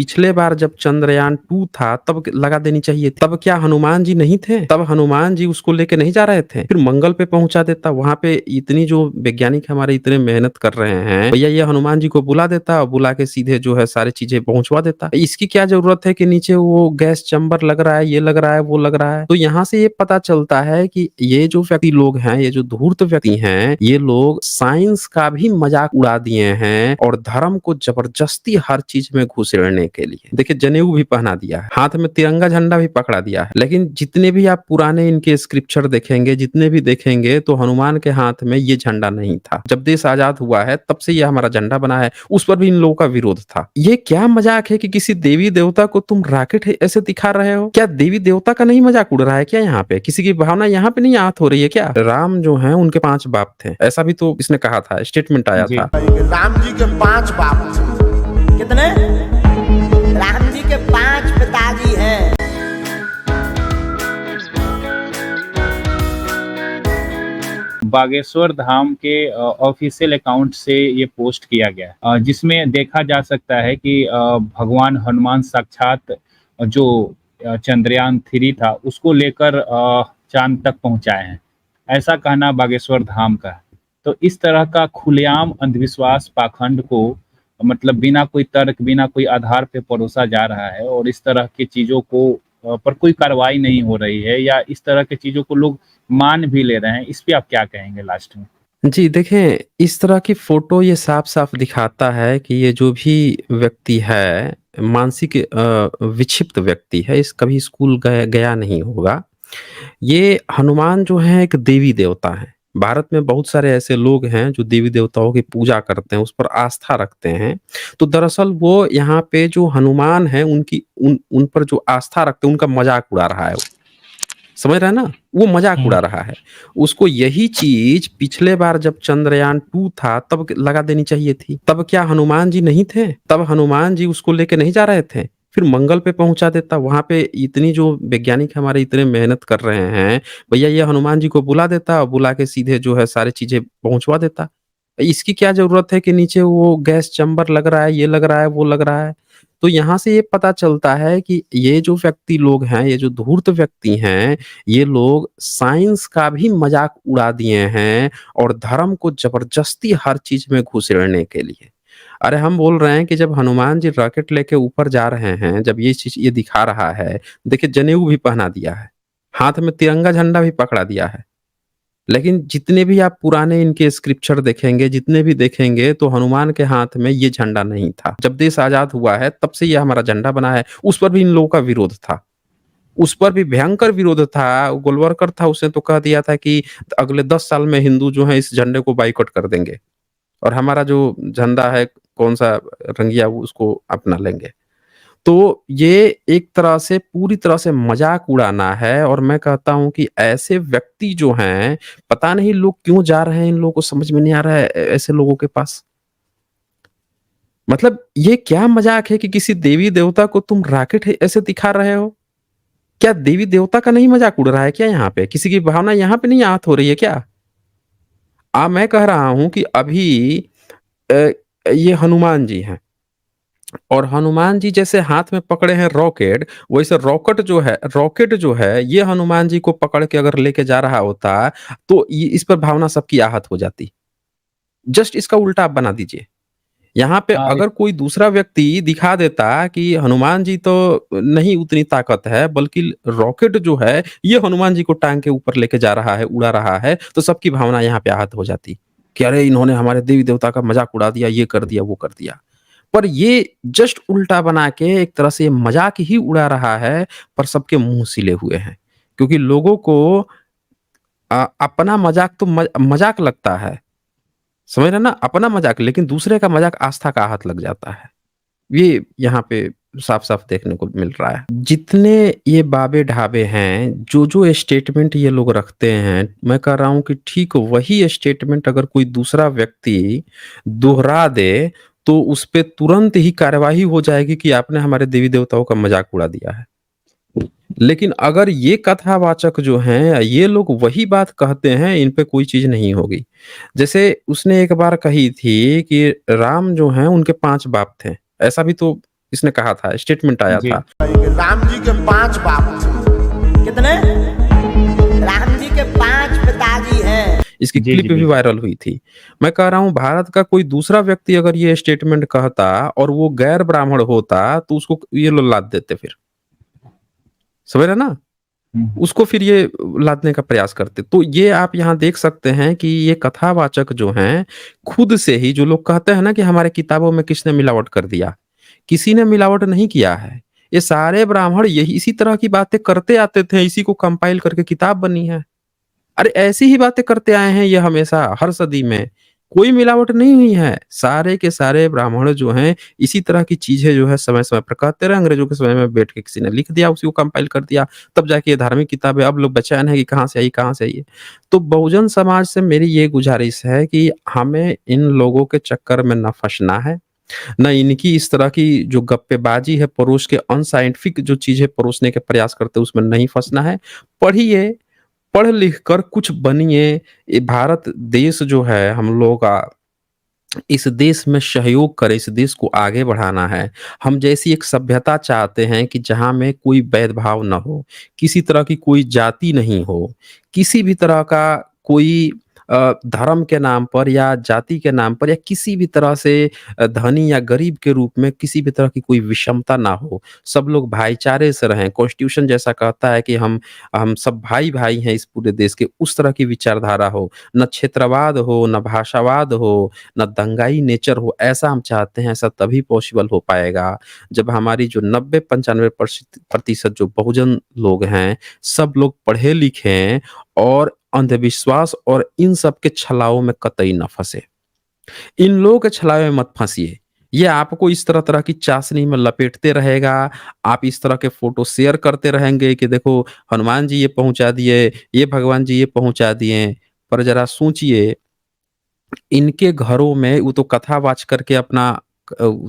पिछले बार जब चंद्रयान 2 था तब लगा देनी चाहिए थी। तब क्या हनुमान जी नहीं थे? तब हनुमान जी उसको लेके नहीं जा रहे थे? फिर मंगल पे पहुँचा देता, वहाँ पे इतनी जो वैज्ञानिक हमारे इतने मेहनत कर रहे हैं, भैया ये हनुमान जी को बुला देता और बुला के सीधे जो है सारी चीज़ें पहुँचवा देता। इसकी क्या ज़रूरत है कि नीचे वो गैस चेंबर लग रहा है, ये लग रहा है, वो लग रहा है। तो यहाँ से ये पता चलता है कि ये जो व्यक्ति लोग हैं, ये जो धूर्त व्यक्ति हैं, ये लोग साइंस का भी मज़ाक उड़ा दिए हैं और धर्म को ज़बरदस्ती हर चीज़ में घुसेड़ने के लिए। देखिए जनेऊ भी पहना दिया है, हाथ में तिरंगा झंडा भी पकड़ा दिया है। लेकिन जितने भी आप पुराने इनके स्क्रिप्चर देखेंगे, जितने भी देखेंगे तो हनुमान के हाथ में ये झंडा नहीं था। जब देश आज़ाद हुआ है तब से ये हमारा झंडा बना है, उस पर भी इन लोगों का विरोध था। ये क्या मज़ाक है कि किसी देवी-देवता को तुम रॉकेट है ऐसे दिखा रहे हो? क्या देवी-देवता का नहीं मज़ाक उड़ रहा है क्या यहाँ पे? किसी की भावना यहाँ पे नहीं आहत हो रही है क्या? राम जो हैं उनके 5 बाप थे, ऐसा भी तो इसने कहा था, स्टेटमेंट आया जी। था। राम जी के 5 बाप थे। कितने? राम जी के 5 पिताजी हैं। बागेश्वर धाम के ऑफिशियल अकाउंट से ये पोस्ट किया गया है, जिसमें देखा जा सकता है कि भगवान हनुमान साक्षात जो चंद्रयान 3 था उसको लेकर चांद तक पहुंचाए हैं, ऐसा कहना बागेश्वर धाम का है। तो इस तरह का खुलेआम अंधविश्वास पाखंड को मतलब बिना कोई तर्क, बिना कोई आधार पे परोसा जा रहा है और इस तरह की चीज़ों को पर कोई कार्रवाई नहीं हो रही है या इस तरह की चीज़ों को लोग मान भी ले रहे हैं। इस पे आप क्या कहेंगे लास्ट में? जी, देखें इस तरह की फ़ोटो ये साफ-साफ दिखाता है कि ये जो भी व्यक्ति है, मानसिक विक्षिप्त व्यक्ति है, इस कभी स्कूल गया नहीं होगा। ये हनुमान जो हैं एक देवी-देवता हैं। भारत में बहुत सारे ऐसे लोग हैं जो देवी-देवताओं की पूजा करते हैं, उस पर आस्था रखते हैं। तो दरअसल वो यहाँ पे जो हनुमान हैं उनकी उन पर जो आस्था रखते हैं, उनका मज़ाक उड़ा रहा है वो। समझ रहे हैं ना? वो मज़ाक उड़ा रहा है। उसको यही चीज़ पिछले बार जब चंद्रयान 2 था तब लगा देनी चाहिए थी। तब क्या हनुमान जी नहीं थे? तब हनुमान जी उसको लेके नहीं जा रहे थे? फिर मंगल पे पहुँचा देता, वहाँ पे इतनी जो वैज्ञानिक हमारे इतने मेहनत कर रहे हैं, भैया ये हनुमान जी को बुला देता और बुला के सीधे जो है सारी चीज़ें पहुँचवा देता। इसकी क्या ज़रूरत है कि नीचे वो गैस चेंबर लग रहा है, ये लग रहा है, वो लग रहा है। तो यहाँ से ये पता चलता है कि ये जो व्यक्ति लोग हैं, ये जो धूर्त व्यक्ति हैं, ये लोग साइंस का भी मज़ाक उड़ा दिए हैं और धर्म को ज़बरदस्ती हर चीज़ में घुसेड़ने के लिए। अरे हम बोल रहे हैं कि जब हनुमान जी रॉकेट लेके ऊपर जा रहे हैं, जब ये चीज़ ये दिखा रहा है, देखिए जनेऊ भी पहना दिया है, हाथ में तिरंगा झंडा भी पकड़ा दिया है। लेकिन जितने भी आप पुराने इनके स्क्रिप्चर देखेंगे, जितने भी देखेंगे तो हनुमान के हाथ में ये झंडा नहीं था। जब देश आज़ाद हुआ है तब से ये हमारा झंडा बना है, उस पर भी इन लोगों का विरोध था। उस पर भी भयंकर विरोध था, गोलवलकर था उसने तो कह दिया था कि अगले 10 साल में हिंदू जो हैं इस झंडे को बायकॉट कर देंगे और हमारा जो झंडा है कौन-सा रंगिया उसको अपना लेंगे। तो ये एक तरह से पूरी तरह से मज़ाक उड़ाना है और मैं कहता हूँ कि ऐसे व्यक्ति जो हैं, पता नहीं लोग क्यों जा रहे हैं, इन लोगों को समझ में नहीं आ रहा है ऐसे लोगों के पास। मतलब ये क्या मज़ाक है कि किसी देवी-देवता को तुम रॉकेट है ऐसे दिखा रहे हो? क्या देवी-देवता का नहीं मज़ाक उड़ रहा है क्या यहाँ पे? किसी की भावना यहाँ पे नहीं आहत हो रही है क्या? मैं कह रहा हूँ कि अभी अ, ये हनुमान जी हैं। और हनुमान जी जैसे हाथ में पकड़े हैं रॉकेट, वैसे रॉकेट जो है, ये हनुमान जी को पकड़ के अगर लेके जा रहा होता, तो ये इस पर भावना सबकी आहत हो जाती। जस्ट इसका उल्टा आप बना दीजिए। यहाँ पे हाँ, अगर कोई दूसरा व्यक्ति दिखा देता कि हनुमान जी तो नहीं उतनी ताकत है, बल्कि रॉकेट जो है, ये हनुमान जी को टाँग के ऊपर लेके जा रहा है, उड़ा रहा है, तो सबकी भावना यहाँ पे आहत हो जाती कि अरे! इन्होंने हमारे देवी-देवता का मज़ाक उड़ा दिया, ये कर दिया, वो कर दिया। पर ये जस्ट उल्टा बना के एक तरह से मज़ाक ही उड़ा रहा है, पर सबके मुँह सिले हुए हैं। क्योंकि लोगों को अपना मज़ाक तो मज़ाक लगता है, समझ रहे हैं ना? अपना मज़ाक लेकिन दूसरे का मज़ाक आस्था का आहत लग जाता है। ये यहाँ पे साफ-साफ देखने को मिल रहा है। जितने ये बाबे-ढाबे हैं, जो-जो स्टेटमेंट ये लोग रखते हैं, मैं कह रहा हूँ कि ठीक वही स्टेटमेंट अगर कोई दूसरा व्यक्ति दोहरा दे, तो उस पे तुरंत ही कार्यवाही हो जाएगी कि आपने हमारे देवी-देवताओं का मज़ाक उड़ा दिया है। लेकिन अगर ये कथावाचक जो हैं, ये लोग वही बात कहते हैं, इन पे कोई चीज़ नहीं होगी। जैसे उसने एक बार कही थी कि राम जो हैं, उनके 5 बाप थे। ऐसा भी तो इसने कहा था, स्टेटमेंट आया जी। था। राम जी के 5 बाप थे। कितने? राम जी के 5 पिताजी हैं। इसकी जी, जी, क्लिप भी बिल्कुल। वायरल हुई थी। मैं कह रहा हूँ भारत का कोई दूसरा व्यक्ति अगर ये स्टेटमेंट कहता और वो गैर ब्राह्मण होता तो उसको ये लोग लाद देते फिर। समझ रहे ना? हुँ, उसको फिर ये लादने का प्रयास करते। तो ये आप यहाँ देख सकते हैं कि ये कथावाचक जो हैं, खुद से ही जो लोग कहते हैं ना कि हमारे किताबों में किसने मिलावट कर दिया, किसी ने मिलावट नहीं किया है। ये सारे ब्राह्मण यही इसी तरह की बातें करते आते थे, इसी को कंपाइल करके किताब बनी है। अरे ऐसी ही बातें करते आए हैं ये हमेशा हर सदी में। कोई मिलावट नहीं हुई है। सारे के सारे ब्राह्मण जो हैं इसी तरह की चीज़ें जो है समय-समय पर कहते रहे, अंग्रेज़ों के समय में बैठ के किसी ने लिख दिया, उसी को कंपाइल कर दिया। तब जाके ये धार्मिक किताबें अब लोग बेचैन हैं कि कहाँ से आई, कहाँ से आई है। तो बहुजन समाज से मेरी ये गुज़ारिश है कि हमें इन लोगों के चक्कर में ना फँसना है, ना इनकी इस तरह की जो गप्पेबाज़ी है परोस के अनसाइंटिफिक जो चीज़ें परोसने के प्रयास करते हैं उसमें नहीं फँसना है। पढ़िए, पढ़ लिख कर कुछ बनिए। ये भारत देश जो है हम लोगों का, इस देश में सहयोग करें, इस देश को आगे बढ़ाना है। हम जैसी एक सभ्यता चाहते हैं कि जहाँ में कोई भेदभाव ना हो, किसी तरह की कोई जाति नहीं हो, किसी भी तरह का कोई धर्म के नाम पर या जाति के नाम पर या किसी भी तरह से धनी या गरीब के रूप में किसी भी तरह की कोई विषमता ना हो। सब लोग भाईचारे से रहें। कॉन्स्टिट्यूशन जैसा कहता है कि हम सब भाई-भाई हैं इस पूरे देश के, उस तरह की विचारधारा हो। ना क्षेत्रवाद हो, ना भाषावाद हो, ना दंगाई नेचर हो। ऐसा हम चाहते हैं, ऐसा तभी पॉसिबल हो पाएगा जब हमारी जो 90-95% प्रतिशत जो बहुजन लोग हैं, सब लोग पढ़े-लिखे और अंधविश्वास और इन सब के छलाओं में कतई ना फँसे। इन लोगों के छलावे में मत फँसिए। ये आपको इस तरह-तरह की चाशनी में लपेटते रहेगा। आप इस तरह के फ़ोटो शेयर करते रहेंगे कि देखो हनुमान जी ये पहुँचा दिए, ये भगवान जी ये पहुँचा दिए। पर ज़रा सोचिए, इनके घरों में वो तो कथावाच करके अपना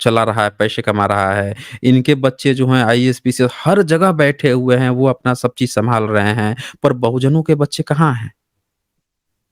चला रहा है, पैसे कमा रहा है। इनके बच्चे जो हैं आईएएस, पीसीएस हर जगह बैठे हुए हैं, वो अपना सब चीज़ सँभाल रहे हैं। पर बहुजनों के बच्चे कहाँ हैं?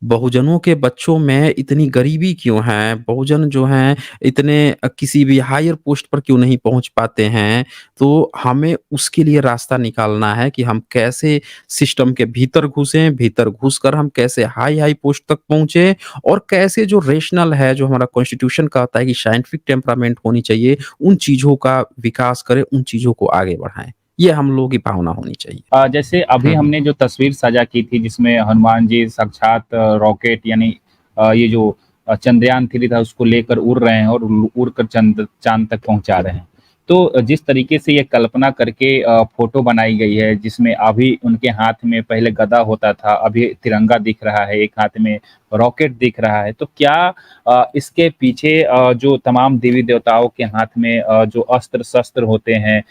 बहुजनों के बच्चों में इतनी गरीबी क्यों है? बहुजन जो हैं इतने किसी भी हायर पोस्ट पर क्यों नहीं पहुँच पाते हैं? तो हमें उसके लिए रास्ता निकालना है कि हम कैसे सिस्टम के भीतर घुसें, भीतर घुसकर हम कैसे हाई-हाई पोस्ट तक पहुँचे और कैसे जो रेशनल है, जो हमारा कॉन्स्टिट्यूशन कहता है कि साइंटिफिक टेम्परामेंट होनी चाहिए, उन चीज़ों का विकास करें, उन चीज़ों को आगे बढ़ाएँ। ये हम लोगों की भावना होनी चाहिए। जैसे अभी हुँ, हुँ। हमने जो तस्वीर साझा की थी जिसमें हनुमान जी साक्षात रॉकेट यानी ये जो चंद्रयान 3 था उसको लेकर उड़ रहे हैं और उड़कर चाँद तक पहुँचा रहे हैं। तो जिस तरीके से ये कल्पना करके फ़ोटो बनाई गई है जिसमें अभी उनके हाथ में पहले गदा होता था, अभी तिरंगा दिख रहा है, एक हाथ में रॉकेट दिख रहा है। तो क्या इसके पीछे जो तमाम देवी-देवताओं के हाथ में जो अस्त्र-शस्त्र होते हैं,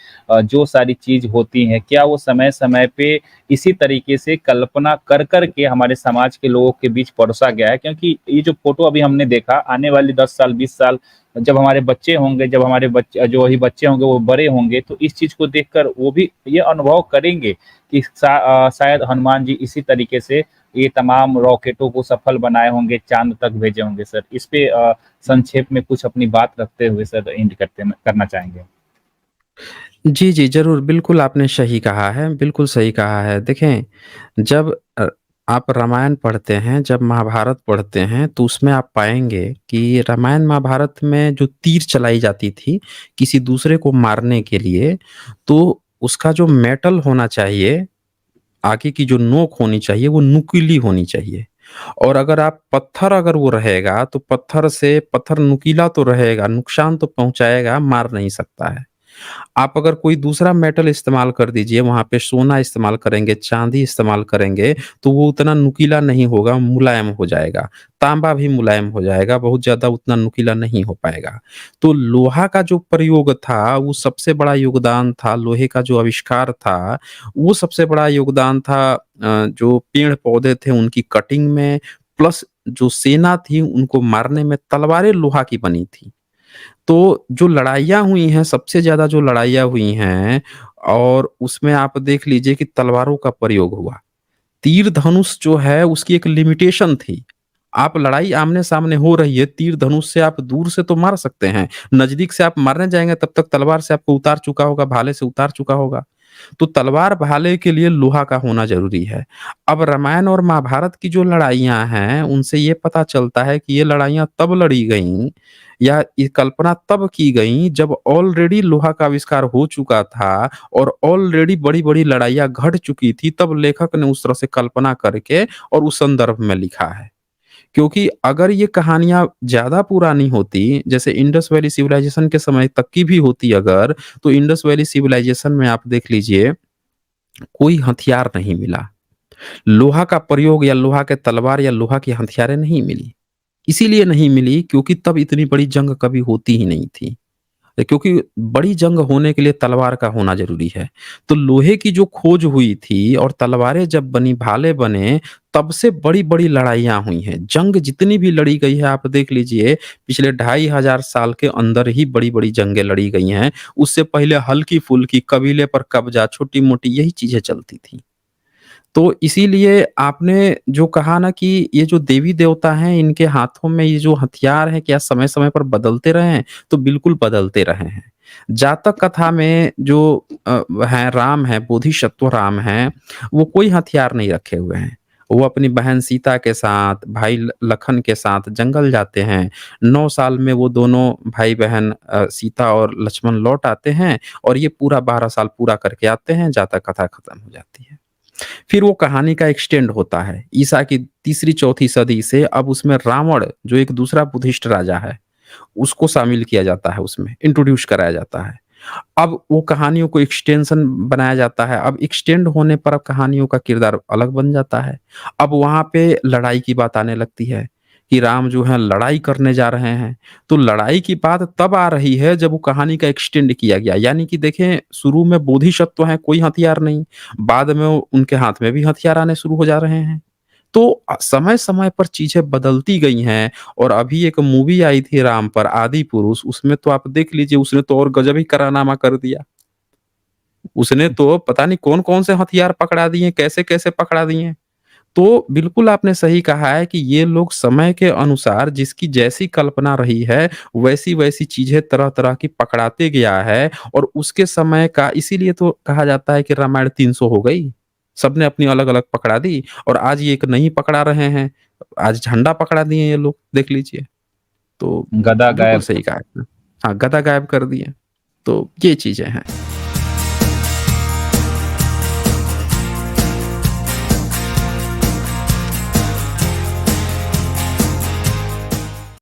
जो सारी चीज़ होती हैं, क्या वो समय-समय पे इसी तरीके से कल्पना कर के हमारे समाज के लोगों के बीच परोसा गया है? क्योंकि ये जो फ़ोटो अभी हमने देखा, आने वाली 10 साल, 20 साल जब हमारे बच्चे होंगे, जब हमारे जो वही बच्चे होंगे वो बड़े होंगे, तो इस चीज़ को देखकर वो भी ये अनुभव करेंगे कि शायद हनुमान जी इसी तरीके से ये तमाम रॉकेटों को सफल बनाए होंगे, चाँद तक भेजे होंगे सर। इस पे संक्षेप में कुछ अपनी बात रखते हुए सर एंड करना चाहेंगे। जी, जी, ज़रूर, बिल्कुल आपने सही कहा है, बिल्कुल सही कहा है। देखें, जब आप रामायण पढ़ते हैं, जब महाभारत पढ़ते हैं, तो उसमें आप पाएँगे कि रामायण महाभारत में जो तीर चलाई जाती थी, किसी दूसरे को मारने के लिए, तो उसका जो मेटल होना चाहिए, आगे की जो नोक होनी चाहिए, वो नुकीली होनी चाहिए। और अगर आप पत्थर अगर वो रहेगा, तो पत्थर नुकीला तो रहेगा, नुकसान तो पहुँचाएगा, मार नहीं सकता है। आप अगर कोई दूसरा मेटल इस्तेमाल कर दीजिए, वहाँ पे सोना इस्तेमाल करेंगे, चाँदी इस्तेमाल करेंगे, तो वो उतना नुकीला नहीं होगा, मुलायम हो जाएगा। तांबा भी मुलायम हो जाएगा, बहुत ज़्यादा उतना नुकीला नहीं हो पाएगा। तो लोहा का जो प्रयोग था, वो सबसे बड़ा योगदान था, लोहे का जो आविष्कार था, वो सबसे बड़ा योगदान था जो पेड़-पौधे थे उनकी कटिंग में, प्लस जो सेना थी उनको मारने में तलवारें लोहा की बनी थी। तो जो लड़ाइयाँ हुई हैं, सबसे ज़्यादा जो लड़ाइयाँ हुई हैं और उसमें आप देख लीजिए कि तलवारों का प्रयोग हुआ। तीर धनुष जो है उसकी एक लिमिटेशन थी। आप लड़ाई आमने-सामने हो रही है, तीर धनुष से आप दूर से तो मार सकते हैं, नज़दीक से आप मारने जाएँगे तब तक तलवार से आपको उतार चुका होगा, भाले से उतार चुका होगा। तो तलवार भाले के लिए लोहा का होना ज़रूरी है। अब रामायण और महाभारत की जो लड़ाइयाँ हैं, उनसे ये पता चलता है कि ये लड़ाइयाँ तब लड़ी गईं या ये कल्पना तब की गईं जब ऑलरेडी लोहा का आविष्कार हो चुका था और ऑलरेडी बड़ी-बड़ी लड़ाइयाँ घट चुकी थी, तब लेखक ने उस तरह से कल्पना करके और उस संदर्भ में लिखा है। क्योंकि अगर ये कहानियाँ ज़्यादा पुरानी होती, जैसे इंडस वैली सिविलाइज़ेशन के समय तक की भी होती अगर, तो इंडस वैली सिविलाइज़ेशन में आप देख लीजिए, कोई हथियार नहीं मिला। लोहा का प्रयोग या लोहा के तलवार या लोहा की हथियारें नहीं मिली। इसीलिए नहीं मिली क्योंकि तब इतनी बड़ी जंग कभी होती ही नहीं थी। क्योंकि बड़ी जंग होने के लिए तलवार का होना ज़रूरी है। तो लोहे की जो खोज हुई थी और तलवारें जब बनी, भाले बने, तब से बड़ी-बड़ी लड़ाइयाँ हुई हैं। जंग जितनी भी लड़ी गई है आप देख लीजिए, पिछले 2500 साल के अंदर ही बड़ी-बड़ी जंगें लड़ी गई हैं। उससे पहले हल्की-फुल्की कबीले पर कब्ज़ा, छोटी-मोटी यही चीज़ें चलती थी। तो इसीलिए आपने जो कहा ना कि ये जो देवी-देवता हैं, इनके हाथों में ये जो हथियार हैं, क्या समय-समय पर बदलते रहे हैं? तो बिल्कुल बदलते रहे हैं। जातक कथा में जो हैं, राम हैं, बोधिसत्व राम हैं, वो कोई हथियार नहीं रखे हुए हैं। वो अपनी बहन सीता के साथ, भाई लखन के साथ जंगल जाते हैं। 9 साल में वो दोनों भाई-बहन सीता और लक्ष्मण लौट आते हैं और ये पूरा 12 साल पूरा करके आते हैं, जातक कथा खत्म हो जाती है। फिर वो कहानी का एक्सटेंड होता है। ईसा की तीसरी चौथी सदी से अब उसमें रावण जो एक दूसरा बुद्धिस्ट राजा है, उसको शामिल किया जाता है उसमें, इंट्रोड्यूस कराया जाता है। अब वो कहानियों को एक्सटेंशन बनाया जाता है। अब एक्सटेंड होने पर अब कहानियों का किरदार अलग बन जाता है। अब वहाँ पे लड़ाई की बात आने लगती है कि राम जो है लड़ाई करने जा रहे हैं। तो लड़ाई की बात तब आ रही है जब वो कहानी का एक्सटेंड किया गया। यानी कि देखें शुरू में बोधिसत्व हैं, कोई हथियार नहीं। बाद में उनके हाथ में भी हथियार आने शुरू हो जा रहे हैं। तो समय-समय पर चीज़ें बदलती गई हैं और अभी एक मूवी आई थी राम पर आदि पुरुष, उसमें तो आप देख लीजिए उसने तो और गज़ब ही करारनामा कर दिया। उसने तो पता नहीं कौन-कौन से हथियार पकड़ा दिए, कैसे-कैसे पकड़ा दिए। तो बिल्कुल आपने सही कहा है कि ये लोग समय के अनुसार जिसकी जैसी कल्पना रही है, वैसी-वैसी चीज़ें तरह-तरह की पकड़ाते गया है और उसके समय का इसीलिए तो कहा जाता है कि रामायण 300 हो गई। सबने अपनी अलग-अलग पकड़ा दी और आज ये एक नई पकड़ा रहे हैं। आज झंडा पकड़ा दिए ये लोग, देख लीजिए। तो गदा बिल्कुल गायब। सही कहा आपने। हाँ, गदा गायब कर दिए। तो ये चीज़ें हैं।